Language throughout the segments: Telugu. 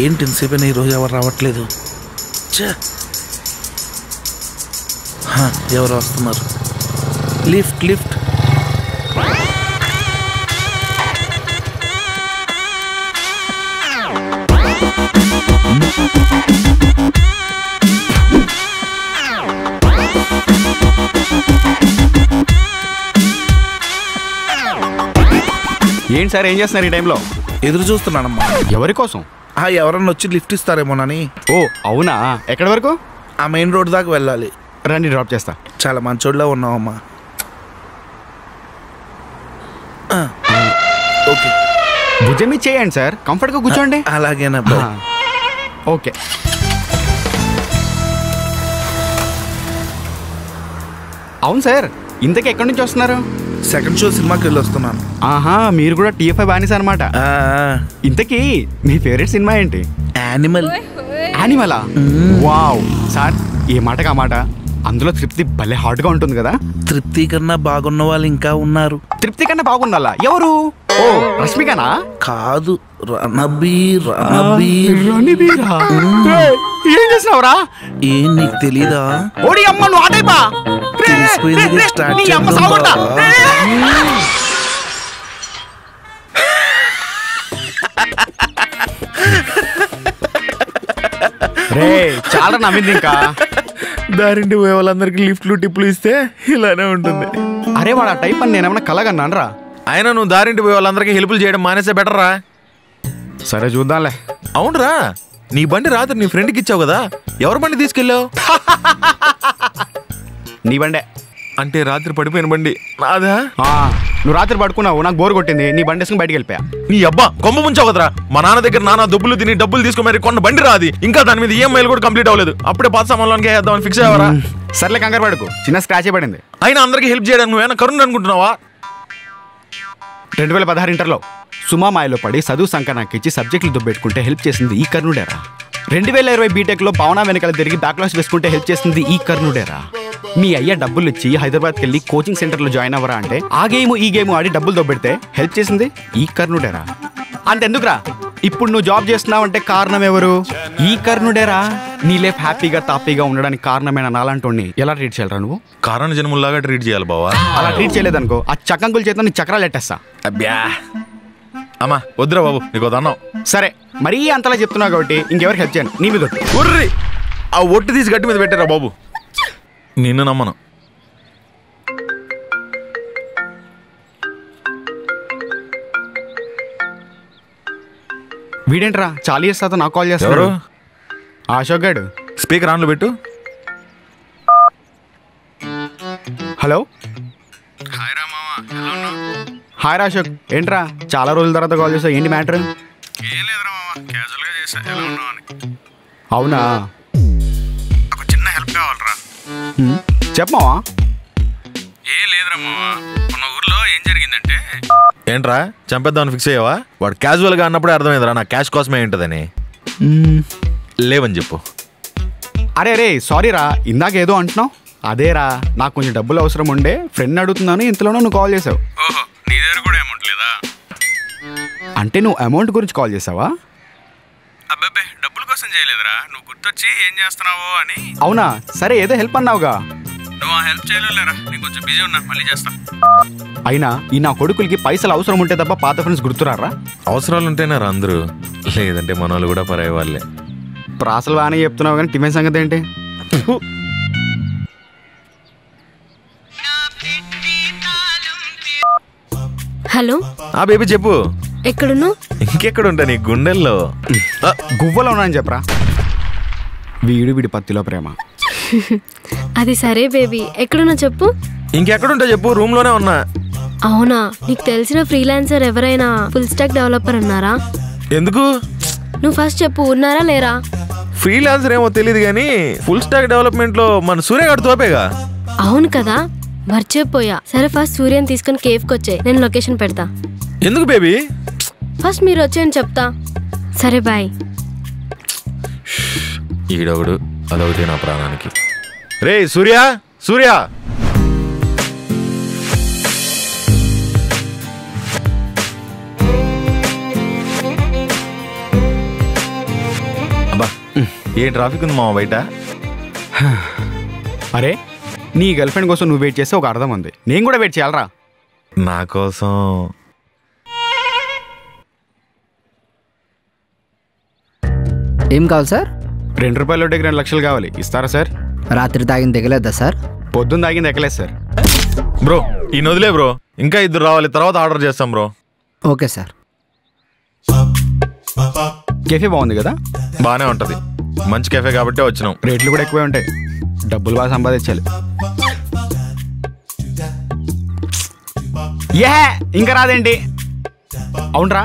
ఏంటి ఇంతసేపు ఈరోజు ఎవరు రావట్లేదు? ఎవరు వస్తున్నారు? Lift lift. ఏంటి సార్, ఏం చేస్తున్నారు ఈ టైంలో? ఎదురు చూస్తున్నానమ్మా. ఎవరి కోసం? ఎవరన్నా వచ్చి లిఫ్ట్ ఇస్తారేమోనని. ఓ అవునా, ఎక్కడి వరకు? ఆ మెయిన్ రోడ్ దాకా వెళ్ళాలి. రండి, డ్రాప్ చేస్తా. చాలా మంచోడ్లా ఉన్నావమ్మా. ఓకే, భుజం మీద చేయండి సార్, కంఫర్ట్గా కూర్చోండి. అలాగేనా? ఓకే. అవును సార్, ఇంతకీ ఎక్కడి నుంచి వస్తున్నారు? సెకండ్ షో సినిమాకి వెళ్ళి వస్తున్నాను. ఆహా, మీరు కూడా TFI బానిస అనమాట. ఇంతకీ మీ ఫేవరెట్ సినిమా ఏంటి? యానిమల్. యానిమలా? వావ్ సార్, ఏ మాటగా మాట, అందులో తృప్తి భలే హాట్గా ఉంటుంది కదా. తృప్తి కన్నా బాగున్న వాళ్ళు ఇంకా ఉన్నారు. తృప్తి కన్నా బాగుండాలా? ఎవరు? ఓ రష్మికనా? కాదు, రణబీర్. రణబీర్. ఏం చేసినావురా? ఏం నీకు తెలీదా? ఓడి అమ్మ, నువ్వు ఆటైపా. తెలిసిపోయింది. స్టార్ట్ చేద్దాం. చాలా నమ్మింది. ఇంకా దారింటి పోయే వాళ్ళందరికి లిఫ్ట్లు టిప్లు ఇస్తే ఇలానే ఉంటుంది. అరే వాడు ఆ టైప్ అని నేనేమన్నా కలగన్నాను రా. అయినా నువ్వు దారింటి పోయే వాళ్ళందరికీ హెల్ప్లు చేయడం మానేసే బెటర్ రా. సరే చూద్దాంలే. అవునరా, నీ బండి రాత్రి నీ ఫ్రెండ్కి ఇచ్చావు కదా, ఎవరి బండి తీసుకెళ్ళావు? నీ బండే. అంటే రాత్రి పడిపోయిన బండి నాదా? నువ్వు రాత్రి పడుకున్నావు, నాకు బోర్ కొట్టింది, నీ బండి వేసుకుని బయటకు వెళ్ళిపోయా. నీ అబ్బా కొమ్మ ముంచావు కదరా. మా నాన్న దగ్గర నాన్న డబ్బులు తిని డబ్బులు తీసుకుని మరి కొన్న బండి రాది, ఇంకా దాని మీద EMIలు కూడా కంప్లీట్ అవ్వలేదు. అప్పుడే పాత సామాన్లోనికి వేద్దామని ఫిక్స్ అయ్యావరా? సర్లే, కంగారు పడుకు, చిన్న స్క్రాచే పడింది. అయినా అందరికీ హెల్ప్ చేయడానికి నువ్వేనా కరుణ అనుకుంటున్నావా? 2016 ఇంటర్లో సుమా మాయలో పడి చదువు సంకనాకిచ్చి సబ్జెక్టులు దుబ్బెట్టుకుంటే హెల్ప్ చేసింది ఈ కర్ణుడేరా. 2020 బీటెక్లో భావన వెనకాల తిరిగి బ్యాక్లాగ్స్ వేసుకుంటే హెల్ప్ చేసింది ఈ కర్ణుడేరా. మీ అయ్య డబ్బులు ఇచ్చి హైదరాబాద్కి వెళ్ళి కోచింగ్ సెంటర్లో జాయిన్ అవ్వరా అంటే ఆ గేమ్ ఈ గేమ్ ఆడి డబ్బులు దొబ్బెడితే హెల్ప్ చేసింది ఈ కర్ణుడేరా. అంతెందుకురా, ఇప్పుడు నువ్వు జాబ్ చేస్తున్నావు అంటే కారణం ఎవరు? ఈ కర్ణుడేరా. నీ లైఫ్ హ్యాపీగా తాపీగా ఉండడానికి కారణమైన నాలాంటి ఎలా ట్రీట్ చేయాలరా నువ్వు? కారణ జన్ముల్లాగా ట్రీట్ చేయాలి బావా. అలా ట్రీట్ చేయలేదనుకో ఆ చక్కంకుల చేత నీ చక్రాలు ఎట్టేస్తా. అబ్బా అమ్మా వద్దురా బాబు, నీకు అన్నావు. సరే, మరీ అంతలా చెప్తున్నావు కాబట్టి ఇంకెవరికి హెల్ప్ చేయను, నీ మీద ఒర్రి. ఆ ఒట్టి తీసి గట్టి మీద పెట్టారా బాబు, నిన్ను నమ్మను. వీడేంట్రా చాలా చేస్తా నాకు కాల్ చేస్తారు. అశోక్ గారు, స్పీకర్ ఆన్లో పెట్టు. హలో. హాయ్ రా అశోక్, ఏంట్రా చాలా రోజుల తర్వాత కాల్ చేసావు, ఏంటి మ్యాటర్? అవునా, ఒక చిన్న హెల్ప్ కావాలరా. చెప్పమావా. ఏం లేదురా మావా, మన ఊర్లో ఏం జరిగిందంటే. ఏంట్రా చంపేద్దామని ఫిక్స్ అయ్యావా? వాడు క్యాజువల్గా అన్నప్పుడే అర్థమైందిరా నా క్యాష్ కోసమే ఏంటదని. లేవని చెప్పు. అరే అరే సారీ రా, ఇందాక ఏదో అంటున్నావు. అదేరా, నాకు కొంచెం డబ్బులు అవసరం ఉండే, ఫ్రెండ్ అడుగుతున్నాను, ఇంతలోనే నువ్వు కాల్ చేసావు. ఓహో, నీ దగ్గర కూడా అమౌంట్ లేదా? అంటే నువ్వు అమౌంట్ గురించి కాల్ చేసావా? అబ్బాబే, డబ్బుల కోసం చేయలేదురా, నువ్వు గుర్తొచ్చి ఏం చేస్తున్నావో అని. అవునా, సరే ఏదో హెల్ప్ అన్నావుగా. నువ్వు ఆ హెల్ప్ చేయలేరా, నేను కొంచెం బిజీ ఉన్నా, మళ్ళీ చేస్తా. అయినా ఈ నా కొడుకులకి పైసలు అవసరం ఉంటే తప్ప పాత ఫ్రెండ్స్ గుర్తురారా? అవసరాలు ఉంటేనే రా అందరూ, లేదంటే మన వాళ్ళు కూడా పరాయి వాళ్ళే. ప్రాసలు బాగానే చెప్తున్నావు కానీ టిఫిన్ సంగతి ఏంటి? హలో. ఆ బేబీ చెప్పు. ఎక్కడున్నావు? ఇంకెక్కడుంటా, నీ గుండెల్లో. గువ్వలో ఉన్నాను చెప్పరా. వీడి పత్తిలో ప్రేమ. అది సరే బేబీ, ఎక్కడున్నా చెప్పు. ఇంకెక్కడుంటా చెప్పు, రూమ్ లోనే ఉన్నా. అవునా, నీకు తెలిసిన ఫ్రీలాన్సర్ ఎవరైనా ఫుల్ స్టాక్ డెవలపర్ ఉన్నారా? ఎందుకు? నువ్వు ఫస్ట్ చెప్పు, ఉన్నారా లేరా? ఫ్రీలాన్సర్ ఏమో తెలియదు కానీ ఫుల్ స్టాక్ డెవలప్మెంట్ లో మన సూర్యగాడు తోపేగా. అవును కదా, మర్చిపోయా. సరే ఫస్ట్ సూర్యని తీసుకుని కేఫ్కి వచ్చాయి, నేను లొకేషన్ పెడతా. ఎందుకు బేబీ? ఫస్ట్ మీరు వచ్చాయని చెప్తా. సరే బాయ్. ఈడొకడు, అదొకటి నా ప్రాణానికి. రే సూర్య, సూర్య. ఏ ట్రాఫిక్ ఉంది మామ బయట? అరే నీ గర్ల్ ఫ్రెండ్ కోసం నువ్వు వెయిట్ చేస్తే ఒక అర్థం ఉంది, నేను కూడా వెయిట్ చేయాలరా. నా కోసం ఏం కావాలి సార్? 2 రూపాయల లడ్డూకి 2 లక్షలు కావాలి, ఇస్తారా సార్? రాత్రి తాగింది దిగలేదా సార్? పొద్దున్న తాగింది ఎక్కలేదు సార్. బ్రో ఈ వదిలే బ్రో, ఇంకా 2 రావాలి, తర్వాత ఆర్డర్ చేస్తాం బ్రో. Okay sir. కెఫే బాగుంది కదా? బాగానే ఉంటది, మంచి కెఫే కాబట్టే వచ్చినాం. రేట్లు కూడా ఎక్కువే ఉంటాయి, డబ్బులు బాగా సంపాదించాలి. ఏ ఇంకా రాదేంటి? అవునరా,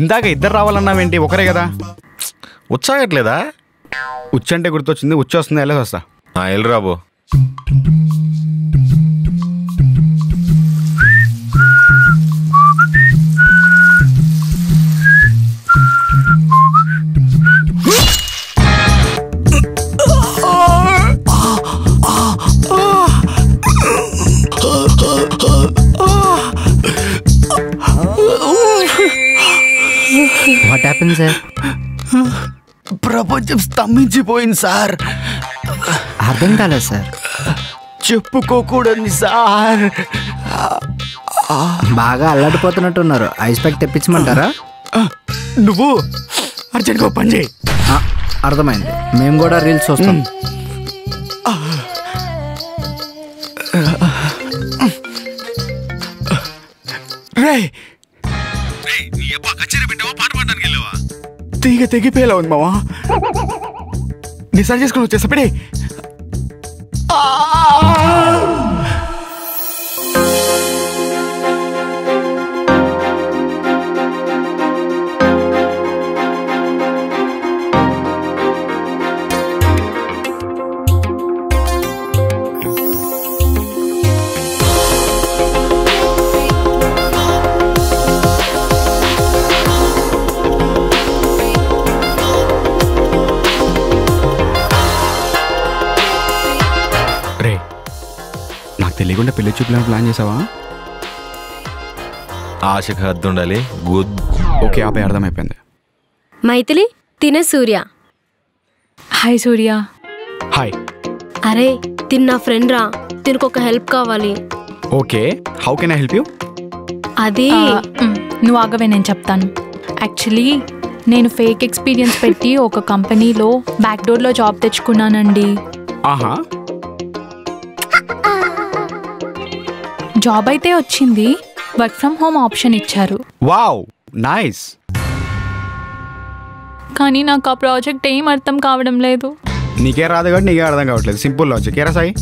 ఇందాక 2 రావాలన్నావేంటి? ఒకరే కదా. ఉచ్చాగట్లేదా? ఉచ్చంటే గుర్తొచ్చింది, వస్తుంది వెళ్ళేసి వస్తా. వెళ్ళి రాబో. What happen sir? ప్రపంచం స్తంభించిపోయింది సార్. అర్థం కాలేదు సార్. చెప్పుకోకూడదు సార్. బాగా అల్లాడిపోతున్నట్టున్నారు, ఐస్ ప్యాక్ తెప్పించమంటారా? నువ్వు అర్జెంట్గా పని చేయి. అర్థమైంది, మేము కూడా రీల్స్ చూస్తాం. రే తీగ తెగిపోయేలా ఉంది మావా, డిసైడ్ చేసుకుని వచ్చేసా పెడే. తెలియకుండా పెళ్లి చూపులను ప్లాన్ చేసావా? ఆశకు హద్దు ఉండాలి. గుడ్. ఓకే ఆపే, అర్థమైపోయింది. మైథిలి తినే సూర్య. హాయ్ సూర్య. హాయ్. అరే తిన్న ఫ్రెండ్ రా, తినకొక హెల్ప్ కావాలి. Okay, how can I help you? అది నువ్వు ఆగవే, నేను చెప్తాను. యాక్చువల్లీ నేను ఫేక్ ఎక్స్పీరియన్స్ పెట్టి ఒక కంపెనీలో బ్యాక్ డోర్లో జాబ్ తెచ్చుకున్నానండి. ఆహా. జాబ్ అయితే వచ్చింది, వర్క్ ఫ్రమ్ హోమ్ ఆప్షన్ ఇచ్చారు. Wow nice. కానీ నాకు ఆ ప్రాజెక్ట్ ఏం అర్థం కావడం లేదు. నీకే రాదు కాబట్టి నీకే అర్థం కావట్లేదు, సింపుల్ లాజిక్. ఏరా సాయి?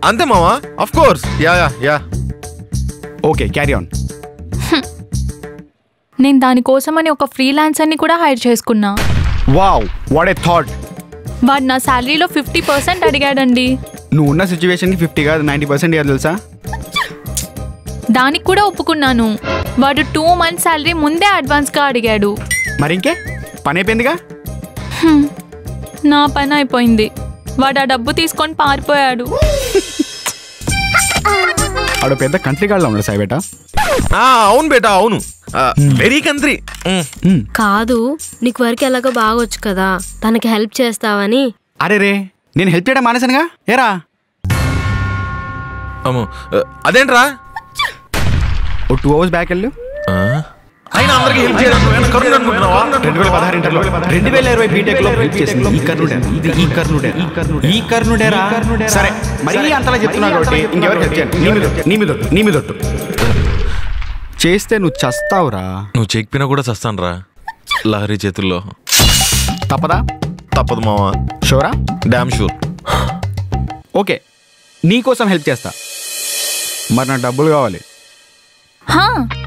అంతే మామా, of course. Yeah yeah yeah. Okay carry on. నేను దానికోసమని ఒక ఫ్రీలాన్సర్ని కూడా హైర్ చేసుకున్నా. Wow what a thought. వాడు నా శాలరీలో 50% అడిగాడండి. నువ్వు ఉన్న సిచ్యువేషన్కి 50 కాదు 90% ఇవ్వాలి తెలుసా? దానికి కూడా ఒప్పుకున్నాను. వాడు 2 months శాలరీ ముందే అడ్వాన్స్గా అడిగాడు. మరి ఇంకే పని అయిపోయిందిగా. నా పని అయిపోయింది, వాడు ఆ డబ్బు తీసుకొని పారిపోయాడు. ఆడు పెద్ద కంట్రీ గాడ్లో ఉన్నాడు సాయి బేట. అవును బేటా, అవును, వెరీ కంట్రీ. కాదు, నీకు వర్క్ ఎలాగో బాగొచ్చు కదా, తనకి హెల్ప్ చేస్తావని. అరే రే, నేను హెల్ప్ చేయడం మానేసానుగా. ఏరా అదేంట్రా? ఓ 2 hours బ్యాక్ వెళ్ళు. అయినా అందరికీ హెల్ప్ చేయడం 2016 ఇంటర్లో 2020 బీటెక్ లో హెల్ప్ చేసింది ఈ కర్ణుడేరా. సరే మరీ అంతలా చెప్తున్నా కాబట్టి ఇంకెవరికి హెల్ప్ చేయండి. నీ మీద చేస్తే నువ్వు చస్తావురా. నువ్వు చెక్పినా కూడా చస్తాను రా లహరి చేతుల్లో. తప్పదా? తప్పదు మావా. షూరా? Damn sure. ఓకే, నీకోసం హెల్ప్ చేస్తా. మరి నాకు డబ్బులు కావాలి.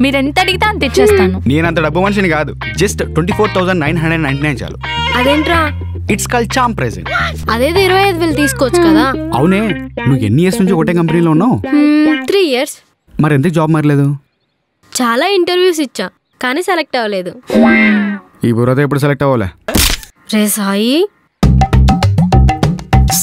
మీరెంత అడిగితే అంత ఇచ్చేస్తాను. నేనంత డబ్బు మనిషిని కాదు, జస్ట్ 24,999 చాలు. అదేంట్రా? It's call charm present. అదేదో 25,000 తీసుకోవచ్చు కదా. అవునే, నువ్వు ఎన్ని ఇయర్స్ నుంచి ఒకటే కంపెనీలో ఉన్నావు? 3 years. మరి ఎందుకు జాబ్ మారలేదు? చాలా ఇంటర్వ్యూస్ ఇచ్చా, కానీ సెలెక్ట్ అవ్వలేదు. ఈ బుర్రతో ఎప్పుడు సెలెక్ట్ అవ్వలే. రే సాయి,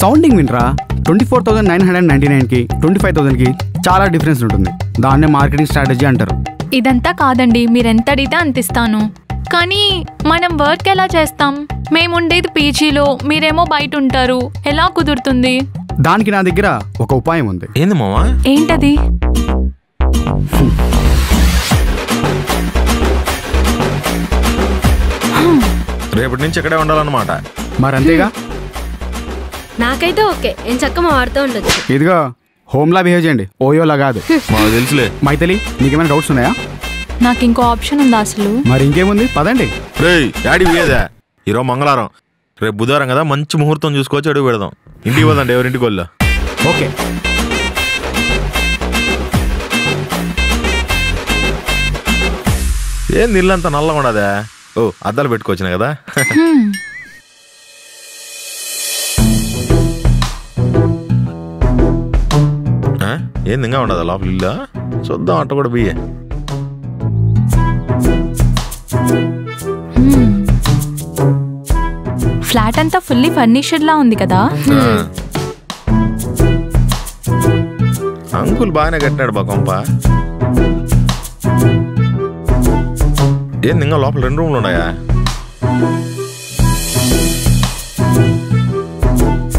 సౌండింగ్ వినరా. 24,999కి 25,000కి చాలా డిఫరెన్స్ ఉంటుంది. దాన్నే మార్కెటింగ్ స్ట్రాటజీ అంటారు. ఇదంతా కాదండి, మీరెంత అడిగితే అంత ఇస్తాను. కానీ మనం వర్క్ ఎలా చేస్తాం? మేము ఉండేది పీజీలో, మీరేమో బయట ఉంటారు, ఎలా కుదురుతుంది? దానికి నా దగ్గర ఒక ఉపాయం ఉంది. ఏంది మావా? ఏంటది? రేపటి నుంచి ఇక్కడే ఉండాలన్నమాట. మరి అంతేగా. నాకైతే ఓకే, ఏం చక్క మా వాడితో ఉండొచ్చు. ఇదిగో హోమ్లా బిహేవ్ చేయండి, ఓయోలా కాదు. మాకు తెలుసులే. మైథిలి, నీకేమైనా డౌట్స్ ఉన్నాయా? నాకు ఇంకో ఆప్షన్ ఉందా అసలు? మరి ఇంకేముంది, పదండి. రేయ్ డాడీ పోయేదా? ఈరోజు మంగళవారం, రేపు బుధవారం కదా, మంచి ముహూర్తం చూసుకోవచ్చు, అడుగు పెడదాం. ఇంటికి పోదండి, ఎవరింటికి వెళ్ళా. ఓకే. ఏం నీళ్ళంతా నల్లగా ఉండదా? ఓ అద్దాలు పెట్టుకోవచ్చునా కదా. ఏంది ఇంకా ఉండదా లోపల ఇల్లు? చూద్దాం అట్ట కూడా బియ్యే. ఫ్లాట్ అంతా ఫుల్లీ ఫర్నిచర్డ్ లా ఉంది కదా. అంకుల్ బాగానే కట్టినాడు బా కొంప. ఏంది ఇంకా లోపల 2 రూమ్లు ఉన్నాయా?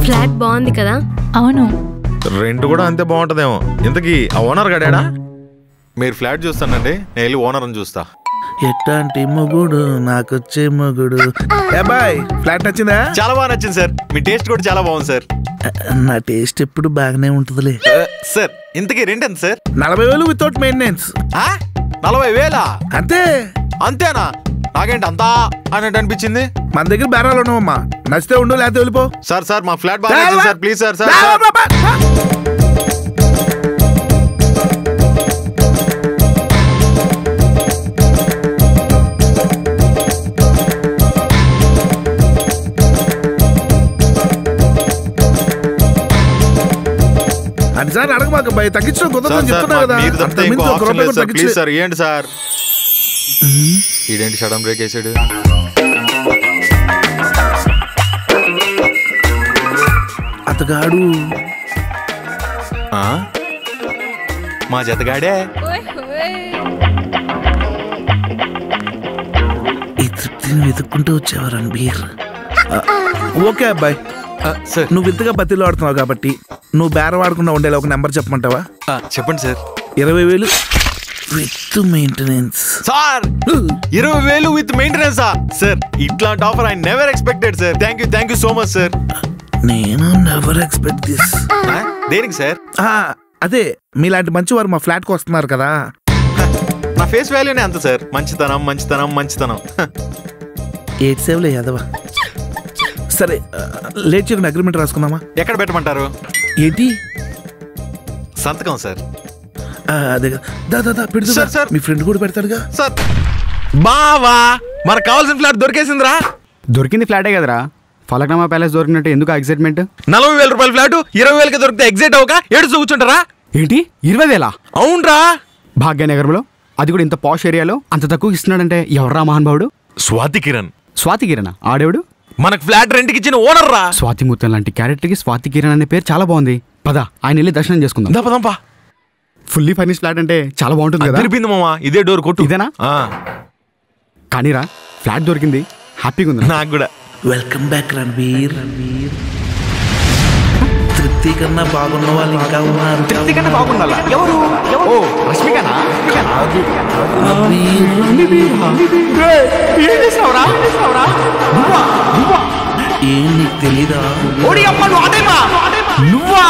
ఫ్లాట్ బాగుంది కదా. అవును, రెంట్ కూడా అంతే బాగుంటదేమో. ఇంతకీ ఆ ఓనర్ గడాడా? మీరు ఫ్లాట్ చూస్తానండి, నేను వెళ్ళి ఓనర్ని చూస్తా. ఎట్లాంటి మొగుడు నాకొచ్చే మొగుడు. బాయ్, ఫ్లాట్ నచ్చిందా? చాలా బాగా నచ్చింది సార్, మీ టేస్ట్ కూడా చాలా బాగుంది సార్. నా టేస్ట్ ఎప్పుడు బాగానే ఉంటుందిలే. సార్ ఇంతకీ రెంట్ ఎంత సార్? 40,000 without maintenance. 40,000 అంతే. అంతేనా? నాకేంటి అంతా అన్నట్టు అనిపించింది. మన దగ్గర బేరాలు ఉన్నావమ్మా, నచ్చితే ఉండు లేకపోతే వెళ్ళిపో. సార్ సార్ మా ఫ్లాట్ బాగా సార్, ప్లీజ్ సార్. సార్ అది సార్ అడగమాక భయ, తగ్గించడం కుదరదని చెప్తున్నా కదా. ప్లీజ్ సార్ ఏంటి సార్? ఇదేంటి సడన్ బ్రేక్ వేసాడు? అతగాడు మా జతగాడే. ఈ తృప్తిని వెతుక్కుంటూ వచ్చేవారు రణబీర్. ఓకే అబ్బాయి, సార్ నువ్వు ఇంతగా బతిలో ఆడుతున్నావు కాబట్టి నువ్వు బేరం ఆడకుండా ఉండేలా ఒక నెంబర్ చెప్పమంటావా? చెప్పండి sir. 20,000 with maintenance. Sir 20,000 with maintenance sir? ఇట్లాంటి offer I never expected sir. Thank you so much sir. నేను నెవర్ ఎక్స్పెక్ట్ దిస్. దేనికి సార్? అదే మీలాంటి మంచి వారు మా ఫ్లాట్ కు వస్తున్నారు కదా. నా ఫేస్ వాల్యూనే అంత సార్. మంచితనం మంచితనం మంచితనం. 8 సేవలే యాదవా. సరే లేట్ చేయకుండా అగ్రిమెంట్ రాసుకుందామా? ఎక్కడ పెట్టమంటారు? ఏంటి సంతకం సార్? అదే దా పెడుతు సార్. మీ ఫ్రెండ్ కూడా పెడతాడుగా సార్. బావా మనకు కావాల్సిన ఫ్లాట్ దొరికేసిందిరా. దొరికింది ఫ్లాటే కదరా. ఫలక్నామా ప్యాలెస్ దొరికినట్టు ఎందుకు ఎక్సైట్మెంట్? 40,000 రూపాయల ఫ్లాట్ 20,000కి దొరికితే ఎగ్జైట్ అవక ఏడుస్తూ కూర్చుంటారా? ఏంటి 20,000? అవునరా. భాగ్యనగరంలో, అది కూడా ఇంత పాష్ ఏరియాలో అంత తక్కువ ఇస్తున్నాడంటే ఎవర్రా మహానుభావుడు? స్వాతి కిరణ్. స్వాతి కిరణ్ ఆడేవుడు? మనకు ఫ్లాట్ రెంట్కి ఇచ్చిన ఓనర్ రా. స్వాతి ముత్యం లాంటి క్యారెక్టర్కి స్వాతి కిరణ్ అనే పేరు చాలా బాగుంది. పద ఆయన వెళ్ళి దర్శనం చేసుకుందాం. దపదంపా. ఫుల్లీ ఫర్నిష్ ఫ్లాట్ అంటే చాలా బాగుంటుంది కదా. తెలిపింది మామా, ఇదే డోర్ కొట్టు. ఇదేనా? కానీరా ఫ్లాట్ దొరికింది, హ్యాపీగా ఉంది నాకు కూడా. Welcome back Ranbir. తృప్తి కన్నా బాగున్న వాళ్ళు ఇంకా ఉన్నారు. తృప్తి కన్నా బాగుండాలా? ఎవరు? ఓ రష్మికనా? ఏం నీకు తెలీదా? నువ్వా